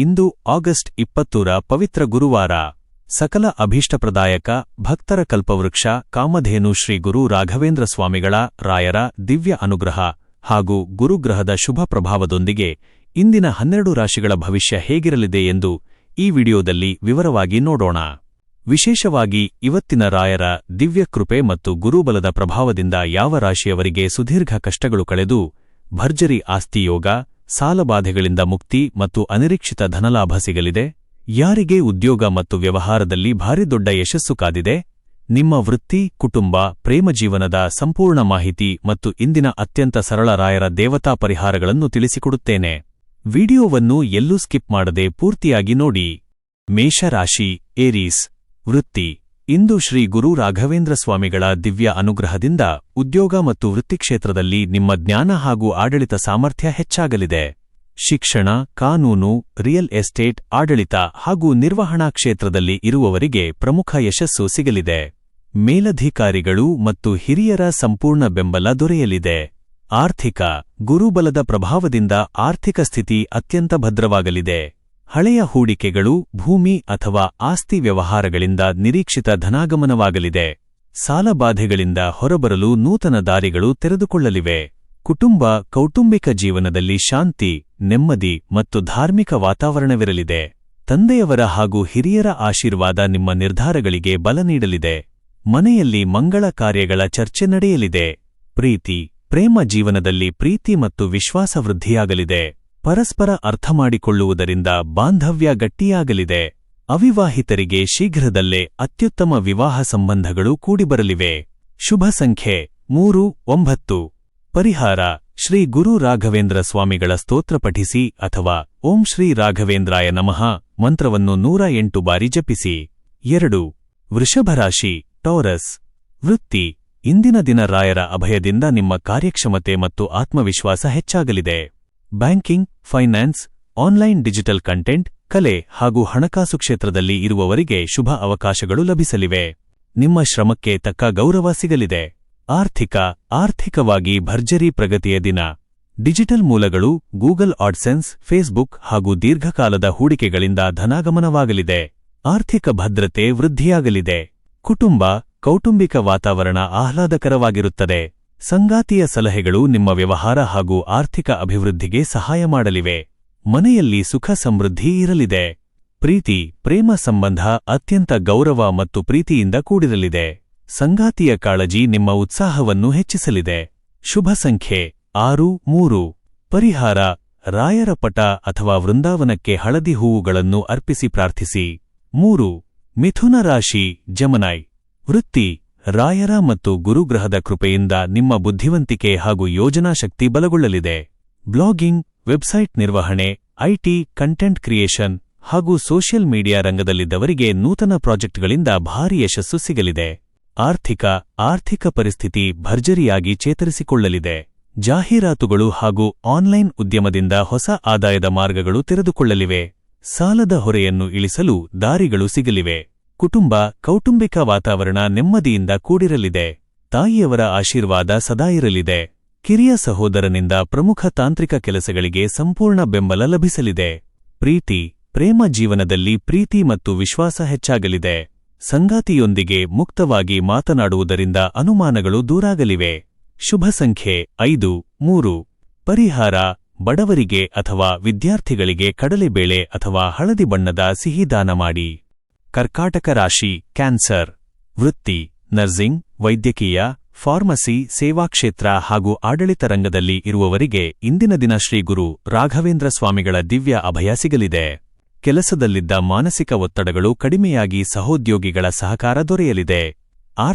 ಇಂದು August 20ರ ಪವಿತ್ರ ಗುರುವಾರ. ಸಕಲ ಅಭೀಷ್ಟಪ್ರದಾಯಕ ಭಕ್ತರ ಕಲ್ಪವೃಕ್ಷ ಕಾಮಧೇನು ಶ್ರೀ ಗುರು ರಾಘವೇಂದ್ರ ಸ್ವಾಮಿಗಳ ರಾಯರ ದಿವ್ಯ ಅನುಗ್ರಹ ಹಾಗೂ ಗುರುಗ್ರಹದ ಶುಭ ಪ್ರಭಾವದೊಂದಿಗೆ ಇಂದಿನ 12 ರಾಶಿಗಳ ಭವಿಷ್ಯ ಹೇಗಿರಲಿದೆ ಎಂದು ಈ ವಿಡಿಯೋದಲ್ಲಿ ವಿವರವಾಗಿ ನೋಡೋಣ. ವಿಶೇಷವಾಗಿ ಇವತ್ತಿನ ರಾಯರ ದಿವ್ಯಕೃಪೆ ಮತ್ತು ಗುರುಬಲದ ಪ್ರಭಾವದಿಂದ ಯಾವ ರಾಶಿಯವರಿಗೆ ಸುದೀರ್ಘ ಕಷ್ಟಗಳು ಕಳೆದು ಭರ್ಜರಿ ಆಸ್ತಿಯೋಗ, ಸಾಲಬಾಧೆಗಳಿಂದ ಮುಕ್ತಿ ಮತ್ತು ಅನಿರೀಕ್ಷಿತ ಧನಲಾಭ ಸಿಗಲಿದೆ, ಯಾರಿಗೆ ಉದ್ಯೋಗ ಮತ್ತು ವ್ಯವಹಾರದಲ್ಲಿ ಭಾರಿ ದೊಡ್ಡ ಯಶಸ್ಸು ಕಾದಿದೆ, ನಿಮ್ಮ ವೃತ್ತಿ, ಕುಟುಂಬ, ಪ್ರೇಮ ಜೀವನದ ಸಂಪೂರ್ಣ ಮಾಹಿತಿ ಮತ್ತು ಇಂದಿನ ಅತ್ಯಂತ ಸರಳ ರಾಯರ ದೇವತಾ ಪರಿಹಾರಗಳನ್ನು ತಿಳಿಸಿಕೊಡುತ್ತೇನೆ. ವಿಡಿಯೋವನ್ನು ಎಲ್ಲೂ ಸ್ಕಿಪ್ ಮಾಡದೆ ಪೂರ್ತಿಯಾಗಿ ನೋಡಿ. ಮೇಷರಾಶಿ, ಏರೀಸ್. ವೃತ್ತಿ. ಇಂದು ಶ್ರೀ ಗುರು ರಾಘವೇಂದ್ರ ಸ್ವಾಮಿಗಳ ದಿವ್ಯ ಅನುಗ್ರಹದಿಂದ ಉದ್ಯೋಗ ಮತ್ತು ವೃತ್ತಿಕ್ಷೇತ್ರದಲ್ಲಿ ನಿಮ್ಮ ಜ್ಞಾನ ಹಾಗೂ ಆಡಳಿತ ಸಾಮರ್ಥ್ಯ ಹೆಚ್ಚಾಗಲಿದೆ. ಶಿಕ್ಷಣ, ಕಾನೂನು, ರಿಯಲ್ ಎಸ್ಟೇಟ್, ಆಡಳಿತ ಹಾಗೂ ನಿರ್ವಹಣಾ ಕ್ಷೇತ್ರದಲ್ಲಿ ಇರುವವರಿಗೆ ಪ್ರಮುಖ ಯಶಸ್ಸು ಸಿಗಲಿದೆ. ಮೇಲಧಿಕಾರಿಗಳು ಮತ್ತು ಹಿರಿಯರ ಸಂಪೂರ್ಣ ಬೆಂಬಲ ದೊರೆಯಲಿದೆ. ಆರ್ಥಿಕ. ಗುರುಬಲದ ಪ್ರಭಾವದಿಂದ ಆರ್ಥಿಕ ಸ್ಥಿತಿ ಅತ್ಯಂತ ಭದ್ರವಾಗಲಿದೆ. ಹಳೆಯ ಹೂಡಿಕೆಗಳು, ಭೂಮಿ ಅಥವಾ ಆಸ್ತಿ ವ್ಯವಹಾರಗಳಿಂದ ನಿರೀಕ್ಷಿತ ಧನಾಗಮನವಾಗಲಿದೆ. ಸಾಲಬಾಧೆಗಳಿಂದ ಹೊರಬರಲು ನೂತನ ದಾರಿಗಳು ತೆರೆದುಕೊಳ್ಳಲಿವೆ. ಕುಟುಂಬ, ಕೌಟುಂಬಿಕ ಜೀವನದಲ್ಲಿ ಶಾಂತಿ, ನೆಮ್ಮದಿ ಮತ್ತು ಧಾರ್ಮಿಕ ವಾತಾವರಣವಿರಲಿದೆ. ತಂದೆಯವರ ಹಾಗೂ ಹಿರಿಯರ ಆಶೀರ್ವಾದ ನಿಮ್ಮ ನಿರ್ಧಾರಗಳಿಗೆ ಬಲ ನೀಡಲಿದೆ. ಮನೆಯಲ್ಲಿ ಮಂಗಳ ಕಾರ್ಯಗಳ ಚರ್ಚೆ ನಡೆಯಲಿದೆ. ಪ್ರೀತಿ. ಪ್ರೇಮ ಜೀವನದಲ್ಲಿ ಪ್ರೀತಿ ಮತ್ತು ವಿಶ್ವಾಸ ವೃದ್ಧಿಯಾಗಲಿದೆ. ಪರಸ್ಪರ ಅರ್ಥಮಾಡಿಕೊಳ್ಳುವುದರಿಂದ ಬಾಂಧವ್ಯ ಗಟ್ಟಿಯಾಗಲಿದೆ. ಅವಿವಾಹಿತರಿಗೆ ಶೀಘ್ರದಲ್ಲೇ ಅತ್ಯುತ್ತಮ ವಿವಾಹ ಸಂಬಂಧಗಳು ಕೂಡಿಬರಲಿವೆ. ಶುಭ ಸಂಖ್ಯೆ 3, 9. ಪರಿಹಾರ. ಶ್ರೀ ಗುರು ರಾಘವೇಂದ್ರ ಸ್ವಾಮಿಗಳ ಸ್ತೋತ್ರ ಪಠಿಸಿ ಅಥವಾ ಓಂ ಶ್ರೀ ರಾಘವೇಂದ್ರಾಯ ನಮಃ ಮಂತ್ರವನ್ನು 108 ಬಾರಿ ಜಪಿಸಿ. 2. ವೃಷಭರಾಶಿ, ಟೌರಸ್. ವೃತ್ತಿ. ಇಂದಿನ ದಿನ ರಾಯರ ಅಭಯದಿಂದ ನಿಮ್ಮ ಕಾರ್ಯಕ್ಷಮತೆ ಮತ್ತು ಆತ್ಮವಿಶ್ವಾಸ ಹೆಚ್ಚಾಗಲಿದೆ. Banking, finance, online digital content, ಕಲೆ ಹಾಗೂ ಹಣಕಾಸು ಕ್ಷೇತ್ರದಲ್ಲಿ ಇರುವವರಿಗೆ ಶುಭ ಅವಕಾಶಗಳು ಲಭಿಸಲಿವೆ. ನಿಮ್ಮ ಶ್ರಮಕ್ಕೆ ತಕ್ಕ ಗೌರವ ಸಿಗಲಿದೆ. ಆರ್ಥಿಕವಾಗಿ ಭರ್ಜರಿ ಪ್ರಗತಿಯ ದಿನ. ಡಿಜಿಟಲ್ ಮೂಲಗಳು, ಗೂಗಲ್ ಆಡ್ಸೆನ್ಸ್, ಫೇಸ್ಬುಕ್ ಹಾಗೂ ದೀರ್ಘಕಾಲದ ಹೂಡಿಕೆಗಳಿಂದ ಧನಾಗಮನವಾಗಲಿದೆ. ಆರ್ಥಿಕ ಭದ್ರತೆ ವೃದ್ಧಿಯಾಗಲಿದೆ. ಕುಟುಂಬ, ಕೌಟುಂಬಿಕ ವಾತಾವರಣ ಆಹ್ಲಾದಕರವಾಗಿರುತ್ತದೆ. ಸಂಗಾತಿಯ ಸಲಹೆಗಳು ನಿಮ್ಮ ವ್ಯವಹಾರ ಹಾಗೂ ಆರ್ಥಿಕ ಅಭಿವೃದ್ಧಿಗೆ ಸಹಾಯ ಮಾಡಲಿವೆ. ಮನೆಯಲ್ಲಿ ಸುಖ ಸಮೃದ್ಧಿ ಇರಲಿದೆ. ಪ್ರೀತಿ, ಪ್ರೇಮ ಸಂಬಂಧ ಅತ್ಯಂತ ಗೌರವ ಮತ್ತು ಪ್ರೀತಿಯಿಂದ ಕೂಡಿರಲಿದೆ. ಸಂಗಾತಿಯ ಕಾಳಜಿ ನಿಮ್ಮ ಉತ್ಸಾಹವನ್ನು ಹೆಚ್ಚಿಸಲಿದೆ. ಶುಭ ಸಂಖ್ಯೆ 6, 3. ಪರಿಹಾರ. ರಾಯರ ಪಟ ಅಥವಾ ವೃಂದಾವನಕ್ಕೆ ಹಳದಿ ಹೂವುಗಳನ್ನು ಅರ್ಪಿಸಿ ಪ್ರಾರ್ಥಿಸಿ. 3. ಮಿಥುನ ರಾಶಿ, ಜೆಮಿನೈ. ವೃತ್ತಿ. ರಾಯರ ಮತ್ತು ಗುರುಗ್ರಹದ ಕೃಪೆಯಿಂದ ನಿಮ್ಮ ಬುದ್ಧಿವಂತಿಕೆ ಹಾಗೂ ಯೋಜನಾ ಶಕ್ತಿ ಬಲಗೊಳ್ಳಲಿದೆ. ಬ್ಲಾಗಿಂಗ್, ವೆಬ್ಸೈಟ್ ನಿರ್ವಹಣೆ, ಐಟಿ, ಕಂಟೆಂಟ್ ಕ್ರಿಯೇಷನ್ ಹಾಗೂ ಸೋಷಿಯಲ್ ಮೀಡಿಯಾ ರಂಗದಲ್ಲಿದ್ದವರಿಗೆ ನೂತನ ಪ್ರಾಜೆಕ್ಟ್ಗಳಿಂದ ಭಾರೀ ಯಶಸ್ಸು ಸಿಗಲಿದೆ. ಆರ್ಥಿಕ ಪರಿಸ್ಥಿತಿ ಭರ್ಜರಿಯಾಗಿ ಚೇತರಿಸಿಕೊಳ್ಳಲಿದೆ. ಜಾಹೀರಾತುಗಳು ಹಾಗೂ ಆನ್ಲೈನ್ ಉದ್ಯಮದಿಂದ ಹೊಸ ಆದಾಯದ ಮಾರ್ಗಗಳು ತೆರೆದುಕೊಳ್ಳಲಿವೆ. ಸಾಲದ ಹೊರೆಯನ್ನು ಇಳಿಸಲು ದಾರಿಗಳು ಸಿಗಲಿವೆ. ಕುಟುಂಬ, ಕೌಟುಂಬಿಕ ವಾತಾವರಣ ನೆಮ್ಮದಿಯಿಂದ ಕೂಡಿರಲಿದೆ. ತಾಯಿಯವರ ಆಶೀರ್ವಾದ ಸದಾ ಇರಲಿದೆ. ಕಿರಿಯ ಸಹೋದರನಿಂದ ಪ್ರಮುಖ ತಾಂತ್ರಿಕ ಕೆಲಸಗಳಿಗೆ ಸಂಪೂರ್ಣ ಬೆಂಬಲ ಲಭಿಸಲಿದೆ. ಪ್ರೀತಿ. ಪ್ರೇಮ ಜೀವನದಲ್ಲಿ ಪ್ರೀತಿ ಮತ್ತು ವಿಶ್ವಾಸ ಹೆಚ್ಚಾಗಲಿದೆ. ಸಂಗಾತಿಯೊಂದಿಗೆ ಮುಕ್ತವಾಗಿ ಮಾತನಾಡುವುದರಿಂದ ಅನುಮಾನಗಳು ದೂರಾಗಲಿವೆ. ಶುಭ ಸಂಖ್ಯೆ 5, 3. ಪರಿಹಾರ. ಬಡವರಿಗೆ ಅಥವಾ ವಿದ್ಯಾರ್ಥಿಗಳಿಗೆ ಕಡಲೆಬೇಳೆ ಅಥವಾ ಹಳದಿ ಬಣ್ಣದ ಸಿಹಿ ದಾನ ಮಾಡಿ. ಕರ್ಕಾಟಕ ರಾಶಿ, ಕ್ಯಾನ್ಸರ್. ವೃತ್ತಿ. ನರ್ಸಿಂಗ್, ವೈದ್ಯಕೀಯ, ಫಾರ್ಮಸಿ, ಸೇವಾಕ್ಷೇತ್ರ ಹಾಗೂ ಆಡಳಿತ ರಂಗದಲ್ಲಿ ಇರುವವರಿಗೆ ಇಂದಿನ ದಿನ ಶ್ರೀ ಗುರು ರಾಘವೇಂದ್ರ ಸ್ವಾಮಿಗಳ ದಿವ್ಯ ಅಭಯ ಸಿಗಲಿದೆ. ಕೆಲಸದಲ್ಲಿದ್ದ ಮಾನಸಿಕ ಒತ್ತಡಗಳು ಕಡಿಮೆಯಾಗಿ ಸಹೋದ್ಯೋಗಿಗಳ ಸಹಕಾರ ದೊರೆಯಲಿದೆ.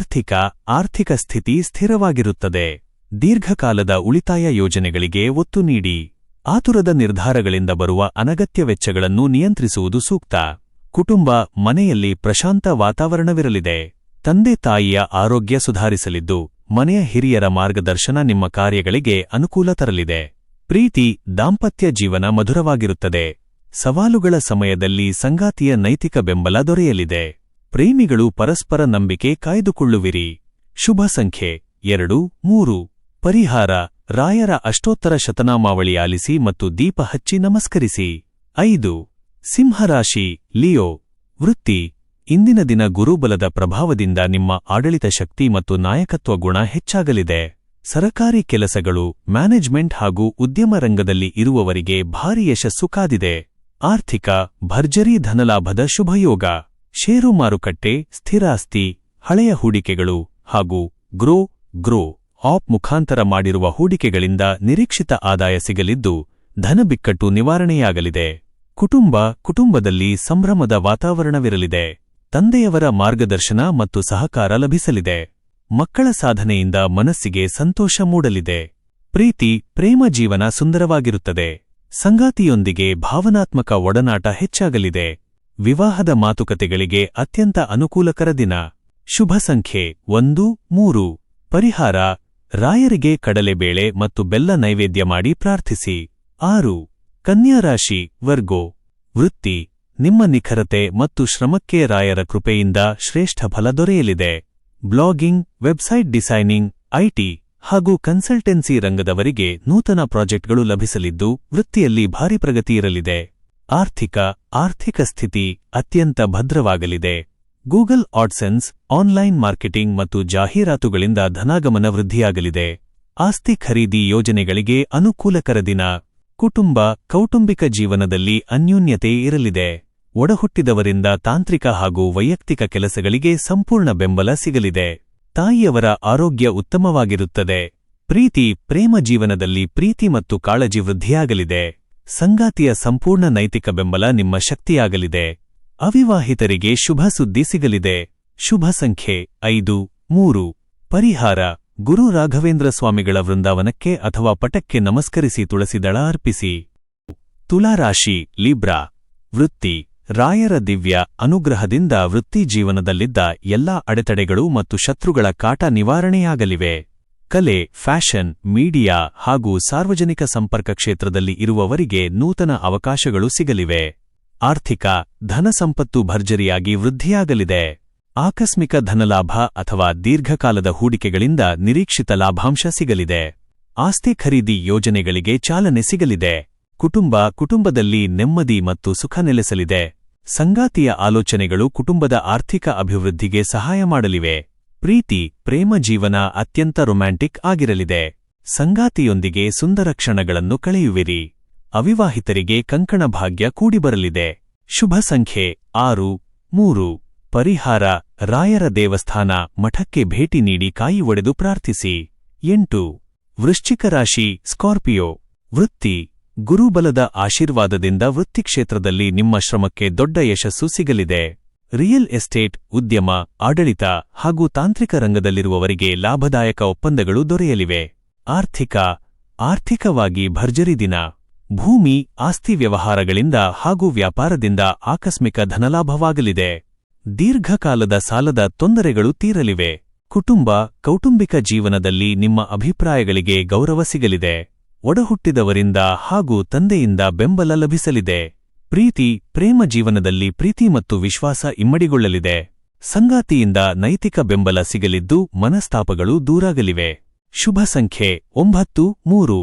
ಆರ್ಥಿಕ ಸ್ಥಿತಿ ಸ್ಥಿರವಾಗಿರುತ್ತದೆ. ದೀರ್ಘಕಾಲದ ಉಳಿತಾಯ ಯೋಜನೆಗಳಿಗೆ ಒತ್ತು ನೀಡಿ. ಆತುರದ ನಿರ್ಧಾರಗಳಿಂದ ಬರುವ ಅನಗತ್ಯ ವೆಚ್ಚಗಳನ್ನು ನಿಯಂತ್ರಿಸುವುದು ಸೂಕ್ತ. ಕುಟುಂಬ, ಮನೆಯಲ್ಲಿ ಪ್ರಶಾಂತ ವಾತಾವರಣವಿರಲಿದೆ. ತಂದೆ ತಾಯಿಯ ಆರೋಗ್ಯ ಸುಧಾರಿಸಲಿದ್ದು, ಮನೆಯ ಹಿರಿಯರ ಮಾರ್ಗದರ್ಶನ ನಿಮ್ಮ ಕಾರ್ಯಗಳಿಗೆ ಅನುಕೂಲ ತರಲಿದೆ. ಪ್ರೀತಿ, ದಾಂಪತ್ಯ ಜೀವನ ಮಧುರವಾಗಿರುತ್ತದೆ. ಸವಾಲುಗಳ ಸಮಯದಲ್ಲಿ ಸಂಗಾತಿಯ ನೈತಿಕ ಬೆಂಬಲ ದೊರೆಯಲಿದೆ. ಪ್ರೇಮಿಗಳು ಪರಸ್ಪರ ನಂಬಿಕೆ ಕಾಯ್ದುಕೊಳ್ಳುವಿರಿ. ಶುಭ ಸಂಖ್ಯೆ 2, 3. ಪರಿಹಾರ. ರಾಯರ ಅಷ್ಟೋತ್ತರ ಶತನಾಮಾವಳಿ ಆಲಿಸಿ ಮತ್ತು ದೀಪ ಹಚ್ಚಿ ನಮಸ್ಕರಿಸಿ. 5. ಸಿಂಹರಾಶಿ ಲಿಯೋ ವೃತ್ತಿ ಇಂದಿನ ದಿನ ಗುರುಬಲದ ಪ್ರಭಾವದಿಂದ ನಿಮ್ಮ ಆಡಳಿತ ಶಕ್ತಿ ಮತ್ತು ನಾಯಕತ್ವ ಗುಣ ಹೆಚ್ಚಾಗಲಿದೆ. ಸರಕಾರಿ ಕೆಲಸಗಳು, ಮ್ಯಾನೇಜ್ಮೆಂಟ್ ಹಾಗೂ ಉದ್ಯಮ ರಂಗದಲ್ಲಿ ಇರುವವರಿಗೆ ಭಾರಿ ಯಶಸ್ಸು ಕಾದಿದೆ. ಆರ್ಥಿಕ ಭರ್ಜರಿ ಧನಲಾಭದ ಶುಭಯೋಗ. ಷೇರು ಮಾರುಕಟ್ಟೆ, ಸ್ಥಿರಾಸ್ತಿ, ಹಳೆಯ ಹೂಡಿಕೆಗಳು ಹಾಗೂ ಗ್ರೋ ಆಪ್ ಮುಖಾಂತರ ಮಾಡಿರುವ ಹೂಡಿಕೆಗಳಿಂದ ನಿರೀಕ್ಷಿತ ಆದಾಯ ಸಿಗಲಿದ್ದು ಧನ ಬಿಕ್ಕಟ್ಟು ನಿವಾರಣೆಯಾಗಲಿದೆ. ಕುಟುಂಬದಲ್ಲಿ ಸಂಭ್ರಮದ ವಾತಾವರಣವಿರಲಿದೆ. ತಂದೆಯವರ ಮಾರ್ಗದರ್ಶನ ಮತ್ತು ಸಹಕಾರ ಲಭಿಸಲಿದೆ. ಮಕ್ಕಳ ಸಾಧನೆಯಿಂದ ಮನಸ್ಸಿಗೆ ಸಂತೋಷ ಮೂಡಲಿದೆ. ಪ್ರೇಮ ಜೀವನ ಸುಂದರವಾಗಿರುತ್ತದೆ. ಸಂಗಾತಿಯೊಂದಿಗೆ ಭಾವನಾತ್ಮಕ ಒಡನಾಟ ಹೆಚ್ಚಾಗಲಿದೆ. ವಿವಾಹದ ಮಾತುಕತೆಗಳಿಗೆ ಅತ್ಯಂತ ಅನುಕೂಲಕರ ದಿನ. ಶುಭ ಸಂಖ್ಯೆ 1, 3. ಪರಿಹಾರ ರಾಯರಿಗೆ ಕಡಲೆಬೇಳೆ ಮತ್ತು ಬೆಲ್ಲ ನೈವೇದ್ಯ ಮಾಡಿ ಪ್ರಾರ್ಥಿಸಿ. 6. ಕನ್ಯಾ ರಾಶಿ ವರ್ಗೋ ವೃತ್ತಿ ನಿಮ್ಮ ನಿಖರತೆ ಮತ್ತು ಶ್ರಮಕ್ಕೆ ರಾಯರ ಕೃಪೆಯಿಂದ ಶ್ರೇಷ್ಠ ಫಲ ದೊರೆಯಲಿದೆ. ಬ್ಲಾಗಿಂಗ್, ವೆಬ್ಸೈಟ್ ಡಿಸೈನಿಂಗ್, ಐಟಿ ಹಾಗೂ ಕನ್ಸಲ್ಟೆನ್ಸಿ ರಂಗದವರಿಗೆ ನೂತನ ಪ್ರಾಜೆಕ್ಟ್ಗಳು ಲಭಿಸಲಿದ್ದು ವೃತ್ತಿಯಲ್ಲಿ ಭಾರಿ ಪ್ರಗತಿ ಇರಲಿದೆ. ಆರ್ಥಿಕ ಸ್ಥಿತಿ ಅತ್ಯಂತ ಭದ್ರವಾಗಲಿದೆ. ಗೂಗಲ್ ಆಡ್ಸೆನ್ಸ್, ಆನ್ಲೈನ್ ಮಾರ್ಕೆಟಿಂಗ್ ಮತ್ತು ಜಾಹೀರಾತುಗಳಿಂದ ಧನಾಗಮನ ವೃದ್ಧಿಯಾಗಲಿದೆ. ಆಸ್ತಿ ಖರೀದಿ ಯೋಜನೆಗಳಿಗೆ ಅನುಕೂಲಕರ ದಿನ. ಕೌಟುಂಬಿಕ ಜೀವನದಲ್ಲಿ ಅನ್ಯೋನ್ಯತೆ ಇರಲಿದೆ. ಒಡಹುಟ್ಟಿದವರಿಂದ ತಾಂತ್ರಿಕ ಹಾಗೂ ವೈಯಕ್ತಿಕ ಕೆಲಸಗಳಿಗೆ ಸಂಪೂರ್ಣ ಬೆಂಬಲ ಸಿಗಲಿದೆ. ತಾಯಿಯವರ ಆರೋಗ್ಯ ಉತ್ತಮವಾಗಿರುತ್ತದೆ. ಪ್ರೇಮ ಜೀವನದಲ್ಲಿ ಪ್ರೀತಿ ಮತ್ತು ಕಾಳಜಿ ವೃದ್ಧಿಯಾಗಲಿದೆ. ಸಂಗಾತಿಯ ಸಂಪೂರ್ಣ ನೈತಿಕ ಬೆಂಬಲ ನಿಮ್ಮ ಶಕ್ತಿಯಾಗಲಿದೆ. ಅವಿವಾಹಿತರಿಗೆ ಶುಭ ಸುದ್ದಿ ಸಿಗಲಿದೆ. ಶುಭ ಸಂಖ್ಯೆ 5, 3. ಪರಿಹಾರ ಗುರು ರಾಘವೇಂದ್ರ ಸ್ವಾಮಿಗಳ ವೃಂದಾವನಕ್ಕೆ ಅಥವಾ ಪಟಕ್ಕೆ ನಮಸ್ಕರಿಸಿ ತುಳಸಿದಳ ಅರ್ಪಿಸಿ. ತುಲಾರಾಶಿ ಲಿಬ್ರಾ ವೃತ್ತಿ ರಾಯರ ದಿವ್ಯ ಅನುಗ್ರಹದಿಂದ ವೃತ್ತಿ ಜೀವನದಲ್ಲಿದ್ದ ಎಲ್ಲಾ ಅಡೆತಡೆಗಳು ಮತ್ತು ಶತ್ರುಗಳ ಕಾಟ ನಿವಾರಣೆಯಾಗಲಿವೆ. ಕಲೆ, ಫ್ಯಾಷನ್, ಮೀಡಿಯಾ ಹಾಗೂ ಸಾರ್ವಜನಿಕ ಸಂಪರ್ಕ ಕ್ಷೇತ್ರದಲ್ಲಿ ಇರುವವರಿಗೆ ನೂತನ ಅವಕಾಶಗಳು ಸಿಗಲಿವೆ. ಆರ್ಥಿಕ ಧನ ಸಂಪತ್ತು ಭರ್ಜರಿಯಾಗಿ ವೃದ್ಧಿಯಾಗಲಿದೆ. ಆಕಸ್ಮಿಕ ಧನಲಾಭ ಅಥವಾ ದೀರ್ಘಕಾಲದ ಹೂಡಿಕೆಗಳಿಂದ ನಿರೀಕ್ಷಿತ ಲಾಭಾಂಶ ಸಿಗಲಿದೆ. ಆಸ್ತಿ ಖರೀದಿ ಯೋಜನೆಗಳಿಗೆ ಚಾಲನೆ ಸಿಗಲಿದೆ. ಕುಟುಂಬದಲ್ಲಿ ನೆಮ್ಮದಿ ಮತ್ತು ಸುಖ ನೆಲೆಸಲಿದೆ. ಸಂಗಾತಿಯ ಆಲೋಚನೆಗಳು ಕುಟುಂಬದ ಆರ್ಥಿಕ ಅಭಿವೃದ್ಧಿಗೆ ಸಹಾಯ ಮಾಡಲಿವೆ. ಪ್ರೇಮ ಜೀವನ ಅತ್ಯಂತ ರೊಮ್ಯಾಂಟಿಕ್ ಆಗಿರಲಿದೆ. ಸಂಗಾತಿಯೊಂದಿಗೆ ಸುಂದರ ಕ್ಷಣಗಳನ್ನು ಕಳೆಯುವಿರಿ. ಅವಿವಾಹಿತರಿಗೆ ಕಂಕಣ ಭಾಗ್ಯ ಕೂಡಿಬರಲಿದೆ. ಶುಭ ಸಂಖ್ಯೆ 6, 3. ಪರಿಹಾರ ರಾಯರ ದೇವಸ್ಥಾನ, ಮಠಕ್ಕೆ ಭೇಟಿ ನೀಡಿ ಕಾಯಿ ಒಡೆದು ಪ್ರಾರ್ಥಿಸಿ. 8. ವೃಶ್ಚಿಕ ರಾಶಿ ಸ್ಕಾರ್ಪಿಯೋ ವೃತ್ತಿ ಗುರುಬಲದ ಆಶೀರ್ವಾದದಿಂದ ವೃತ್ತಿಕ್ಷೇತ್ರದಲ್ಲಿ ನಿಮ್ಮ ಶ್ರಮಕ್ಕೆ ದೊಡ್ಡ ಯಶಸ್ಸು ಸಿಗಲಿದೆ. ರಿಯಲ್ ಎಸ್ಟೇಟ್, ಉದ್ಯಮ, ಆಡಳಿತ ಹಾಗೂ ತಾಂತ್ರಿಕ ರಂಗದಲ್ಲಿರುವವರಿಗೆ ಲಾಭದಾಯಕ ಒಪ್ಪಂದಗಳು ದೊರೆಯಲಿವೆ. ಆರ್ಥಿಕವಾಗಿ ಭರ್ಜರಿ ದಿನ. ಭೂಮಿ, ಆಸ್ತಿ ವ್ಯವಹಾರಗಳಿಂದ ಹಾಗೂ ವ್ಯಾಪಾರದಿಂದ ಆಕಸ್ಮಿಕ ಧನಲಾಭವಾಗಲಿದೆ. ದೀರ್ಘಕಾಲದ ಸಾಲದ ತೊಂದರೆಗಳು ತೀರಲಿವೆ. ಕೌಟುಂಬಿಕ ಜೀವನದಲ್ಲಿ ನಿಮ್ಮ ಅಭಿಪ್ರಾಯಗಳಿಗೆ ಗೌರವ ಸಿಗಲಿದೆ. ಒಡಹುಟ್ಟಿದವರಿಂದ ಹಾಗೂ ತಂದೆಯಿಂದ ಬೆಂಬಲ ಲಭಿಸಲಿದೆ. ಪ್ರೇಮ ಜೀವನದಲ್ಲಿ ಪ್ರೀತಿ ಮತ್ತು ವಿಶ್ವಾಸ ಇಮ್ಮಡಿಗೊಳ್ಳಲಿದೆ. ಸಂಗಾತಿಯಿಂದ ನೈತಿಕ ಬೆಂಬಲ ಸಿಗಲಿದ್ದು ಮನಸ್ತಾಪಗಳು ದೂರಾಗಲಿವೆ. ಶುಭ ಸಂಖ್ಯೆ 9, 3.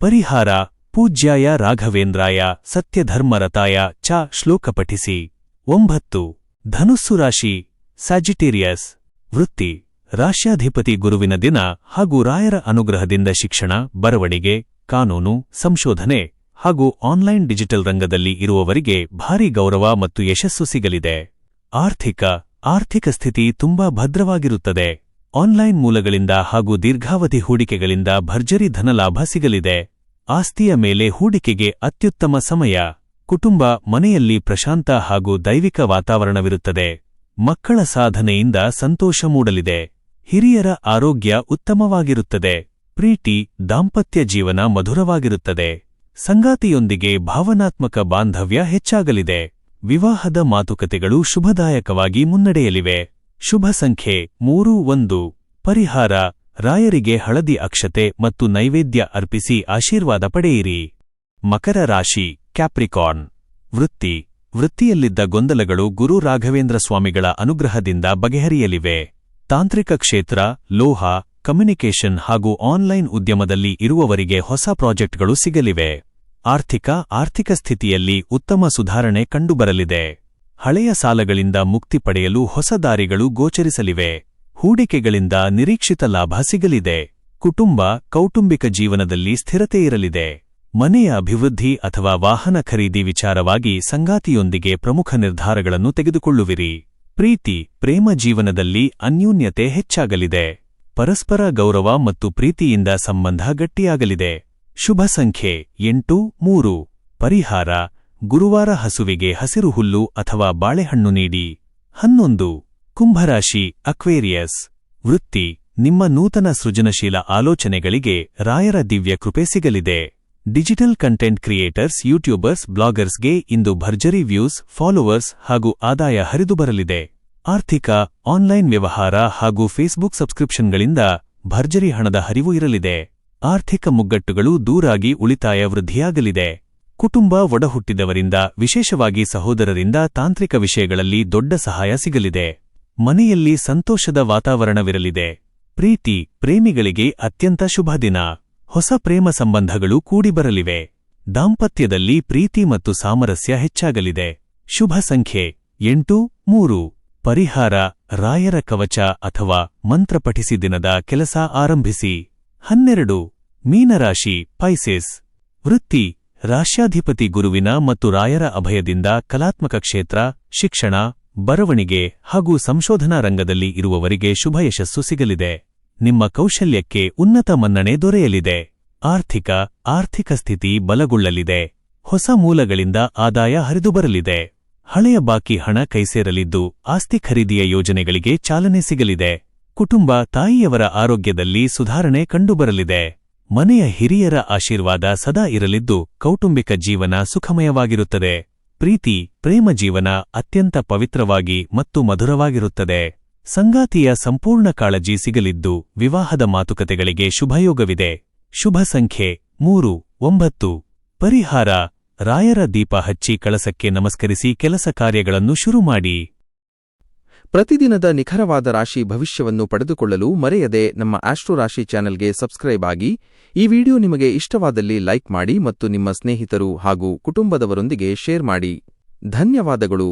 ಪರಿಹಾರ ಪೂಜ್ಯಾಯ ರಾಘವೇಂದ್ರಾಯ ಸತ್ಯಧರ್ಮರತಾಯ ಚ ಶ್ಲೋಕ ಪಠಿಸಿ. 9. ಧನುಸ್ಸು ರಾಶಿ ಸ್ಯಾಜಿಟೇರಿಯಸ್ ವೃತ್ತಿ ರಾಶ್ಯಾಧಿಪತಿ ಗುರುವಿನ ದಿನ ಹಾಗೂ ರಾಯರ ಅನುಗ್ರಹದಿಂದ ಶಿಕ್ಷಣ, ಬರವಣಿಗೆ, ಕಾನೂನು, ಸಂಶೋಧನೆ ಹಾಗೂ ಆನ್ಲೈನ್ ಡಿಜಿಟಲ್ ರಂಗದಲ್ಲಿ ಇರುವವರಿಗೆ ಭಾರೀ ಗೌರವ ಮತ್ತು ಯಶಸ್ಸು ಸಿಗಲಿದೆ. ಆರ್ಥಿಕ ಸ್ಥಿತಿ ತುಂಬಾ ಭದ್ರವಾಗಿರುತ್ತದೆ. ಆನ್ಲೈನ್ ಮೂಲಗಳಿಂದ ಹಾಗೂ ದೀರ್ಘಾವಧಿ ಹೂಡಿಕೆಗಳಿಂದ ಭರ್ಜರಿ ಧನಲಾಭ ಸಿಗಲಿದೆ. ಆಸ್ತಿಯ ಮೇಲೆ ಹೂಡಿಕೆಗೆ ಅತ್ಯುತ್ತಮ ಸಮಯ. ಮನೆಯಲ್ಲಿ ಪ್ರಶಾಂತ ಹಾಗೂ ದೈವಿಕ ವಾತಾವರಣವಿರುತ್ತದೆ. ಮಕ್ಕಳ ಸಾಧನೆಯಿಂದ ಸಂತೋಷ ಮೂಡಲಿದೆ. ಹಿರಿಯರ ಆರೋಗ್ಯ ಉತ್ತಮವಾಗಿರುತ್ತದೆ. ದಾಂಪತ್ಯ ಜೀವನ ಮಧುರವಾಗಿರುತ್ತದೆ. ಸಂಗಾತಿಯೊಂದಿಗೆ ಭಾವನಾತ್ಮಕ ಬಾಂಧವ್ಯ ಹೆಚ್ಚಾಗಲಿದೆ. ವಿವಾಹದ ಮಾತುಕತೆಗಳು ಶುಭದಾಯಕವಾಗಿ ಮುನ್ನಡೆಯಲಿವೆ. ಶುಭ ಸಂಖ್ಯೆ 3, 1. ಪರಿಹಾರ ರಾಯರಿಗೆ ಹಳದಿ ಅಕ್ಷತೆ ಮತ್ತು ನೈವೇದ್ಯ ಅರ್ಪಿಸಿ ಆಶೀರ್ವಾದ ಪಡೆಯಿರಿ. ಮಕರ ರಾಶಿ ಕ್ಯಾಪ್ರಿಕಾರ್ನ್ ವೃತ್ತಿಯಲ್ಲಿದ್ದ ಗೊಂದಲಗಳು ಗುರು ರಾಘವೇಂದ್ರ ಸ್ವಾಮಿಗಳ ಅನುಗ್ರಹದಿಂದ ಬಗೆಹರಿಯಲಿವೆ. ತಾಂತ್ರಿಕ ಕ್ಷೇತ್ರ, ಲೋಹ, ಕಮ್ಯುನಿಕೇಷನ್ ಹಾಗೂ ಆನ್ಲೈನ್ ಉದ್ಯಮದಲ್ಲಿ ಇರುವವರಿಗೆ ಹೊಸ ಪ್ರಾಜೆಕ್ಟ್ಗಳು ಸಿಗಲಿವೆ. ಆರ್ಥಿಕ ಸ್ಥಿತಿಯಲ್ಲಿ ಉತ್ತಮ ಸುಧಾರಣೆ ಕಂಡುಬರಲಿದೆ. ಹಳೆಯ ಸಾಲಗಳಿಂದ ಮುಕ್ತಿ ಪಡೆಯಲು ಹೊಸ ದಾರಿಗಳು ಗೋಚರಿಸಲಿವೆ. ಹೂಡಿಕೆಗಳಿಂದ ನಿರೀಕ್ಷಿತ ಲಾಭ ಸಿಗಲಿದೆ. ಕೌಟುಂಬಿಕ ಜೀವನದಲ್ಲಿ ಸ್ಥಿರತೆ ಇರಲಿದೆ. ಮನೆಯ ಅಭಿವೃದ್ಧಿ ಅಥವಾ ವಾಹನ ಖರೀದಿ ವಿಚಾರವಾಗಿ ಸಂಗಾತಿಯೊಂದಿಗೆ ಪ್ರಮುಖ ನಿರ್ಧಾರಗಳನ್ನು ತೆಗೆದುಕೊಳ್ಳುವಿರಿ. ಪ್ರೇಮ ಜೀವನದಲ್ಲಿ ಅನ್ಯೂನ್ಯತೆ ಹೆಚ್ಚಾಗಲಿದೆ. ಪರಸ್ಪರ ಗೌರವ ಮತ್ತು ಪ್ರೀತಿಯಿಂದ ಸಂಬಂಧ ಗಟ್ಟಿಯಾಗಲಿದೆ. ಶುಭ ಸಂಖ್ಯೆ 8-3. ಪರಿಹಾರ: ಗುರುವಾರ ಹಸುವಿಗೆ ಹಸಿರು ಹುಲ್ಲು ಅಥವಾ ಬಾಳೆಹಣ್ಣು ನೀಡಿ. 11. ಕುಂಭರಾಶಿ ಅಕ್ವೇರಿಯಸ್. ವೃತ್ತಿ: ನಿಮ್ಮ ನೂತನ ಸೃಜನಶೀಲ ಆಲೋಚನೆಗಳಿಗೆ ರಾಯರ ದಿವ್ಯ ಕೃಪೆ ಸಿಗಲಿದೆ. ಡಿಜಿಟಲ್ ಕಂಟೆಂಟ್ ಕ್ರಿಯೇಟರ್ಸ್, ಯೂಟ್ಯೂಬರ್ಸ್, ಬ್ಲಾಗರ್ಸ್ಗೆ ಇಂದು ಭರ್ಜರಿ ವ್ಯೂಸ್, ಫಾಲೋವರ್ಸ್ ಹಾಗೂ ಆದಾಯ ಹರಿದು ಬರಲಿದೆ. ಆರ್ಥಿಕ: ಆನ್ಲೈನ್ ವ್ಯವಹಾರ ಹಾಗೂ ಫೇಸ್ಬುಕ್ ಸಬ್ಸ್ಕ್ರಿಪ್ಷನ್ಗಳಿಂದ ಭರ್ಜರಿ ಹಣದ ಹರಿವು ಇರಲಿದೆ. ಆರ್ಥಿಕ ಮುಗ್ಗಟ್ಟುಗಳು ದೂರಾಗಿ ಉಳಿತಾಯ ವೃದ್ಧಿಯಾಗಲಿದೆ. ಕುಟುಂಬ: ಒಡಹುಟ್ಟಿದವರಿಂದ, ವಿಶೇಷವಾಗಿ ಸಹೋದರರಿಂದ ತಾಂತ್ರಿಕ ವಿಷಯಗಳಲ್ಲಿ ದೊಡ್ಡ ಸಹಾಯ ಸಿಗಲಿದೆ. ಮನೆಯಲ್ಲಿ ಸಂತೋಷದ ವಾತಾವರಣವಿರಲಿದೆ. ಪ್ರೇಮಿಗಳಿಗೆ ಅತ್ಯಂತ ಶುಭ ದಿನ. ಹೊಸ ಪ್ರೇಮ ಸಂಬಂಧಗಳು ಕೂಡಿಬರಲಿವೆ. ದಾಂಪತ್ಯದಲ್ಲಿ ಪ್ರೀತಿ ಮತ್ತು ಸಾಮರಸ್ಯ ಹೆಚ್ಚಾಗಲಿದೆ. ಶುಭ ಸಂಖ್ಯೆ 8-3. ಪರಿಹಾರ: ರಾಯರ ಕವಚ ಅಥವಾ ಮಂತ್ರ ಪಠಿಸಿ ದಿನದ ಕೆಲಸ ಆರಂಭಿಸಿ. 12. ಮೀನರಾಶಿ ಪೈಸೆಸ್. ವೃತ್ತಿ: ರಾಶ್ಯಾಧಿಪತಿ ಗುರುವಿನ ಮತ್ತು ರಾಯರ ಅಭಯದಿಂದ ಕಲಾತ್ಮಕ ಕ್ಷೇತ್ರ, ಶಿಕ್ಷಣ, ಬರವಣಿಗೆ ಹಾಗೂ ಸಂಶೋಧನಾ ರಂಗದಲ್ಲಿ ಇರುವವರಿಗೆ ಶುಭ ಯಶಸ್ಸು ಸಿಗಲಿದೆ. ನಿಮ್ಮ ಕೌಶಲ್ಯಕ್ಕೆ ಉನ್ನತ ಮನ್ನಣೆ ದೊರೆಯಲಿದೆ. ಆರ್ಥಿಕ ಸ್ಥಿತಿ ಬಲಗೊಳ್ಳಲಿದೆ. ಹೊಸ ಮೂಲಗಳಿಂದ ಆದಾಯ ಹರಿದುಬರಲಿದೆ. ಹಳೆಯ ಬಾಕಿ ಹಣ ಕೈಸೇರಲಿದ್ದು, ಆಸ್ತಿ ಖರೀದಿಯ ಯೋಜನೆಗಳಿಗೆ ಚಾಲನೆ ಸಿಗಲಿದೆ. ಕುಟುಂಬ: ತಾಯಿಯವರ ಆರೋಗ್ಯದಲ್ಲಿ ಸುಧಾರಣೆ ಕಂಡುಬರಲಿದೆ. ಮನೆಯ ಹಿರಿಯರ ಆಶೀರ್ವಾದ ಸದಾ ಇರಲಿದ್ದು, ಕೌಟುಂಬಿಕ ಜೀವನ ಸುಖಮಯವಾಗಿರುತ್ತದೆ. ಪ್ರೇಮ ಜೀವನ ಅತ್ಯಂತ ಪವಿತ್ರವಾಗಿ ಮತ್ತು ಮಧುರವಾಗಿರುತ್ತದೆ. ಸಂಗಾತಿಯ ಸಂಪೂರ್ಣ ಕಾಳಜಿ ಸಿಗಲಿದ್ದು, ವಿವಾಹದ ಮಾತುಕತೆಗಳಿಗೆ ಶುಭಯೋಗವಿದೆ. ಶುಭ ಸಂಖ್ಯೆ 3-9. ಪರಿಹಾರ: ರಾಯರ ದೀಪ ಹಚ್ಚಿ ಕಳಸಕ್ಕೆ ನಮಸ್ಕರಿಸಿ ಕೆಲಸ ಕಾರ್ಯಗಳನ್ನು ಶುರು ಮಾಡಿ. ಪ್ರತಿದಿನದ ನಿಖರವಾದ ರಾಶಿ ಭವಿಷ್ಯವನ್ನು ಪಡೆದುಕೊಳ್ಳಲು ಮರೆಯದೆ ನಮ್ಮ ಆಸ್ಟ್ರೋ ರಾಶಿ ಚಾನೆಲ್ಗೆ ಸಬ್ಸ್ಕ್ರೈಬ್ ಆಗಿ. ಈ ವಿಡಿಯೋ ನಿಮಗೆ ಇಷ್ಟವಾದಲ್ಲಿ ಲೈಕ್ ಮಾಡಿ ಮತ್ತು ನಿಮ್ಮ ಸ್ನೇಹಿತರು ಹಾಗೂ ಕುಟುಂಬದವರೊಂದಿಗೆ ಶೇರ್ ಮಾಡಿ. ಧನ್ಯವಾದಗಳು.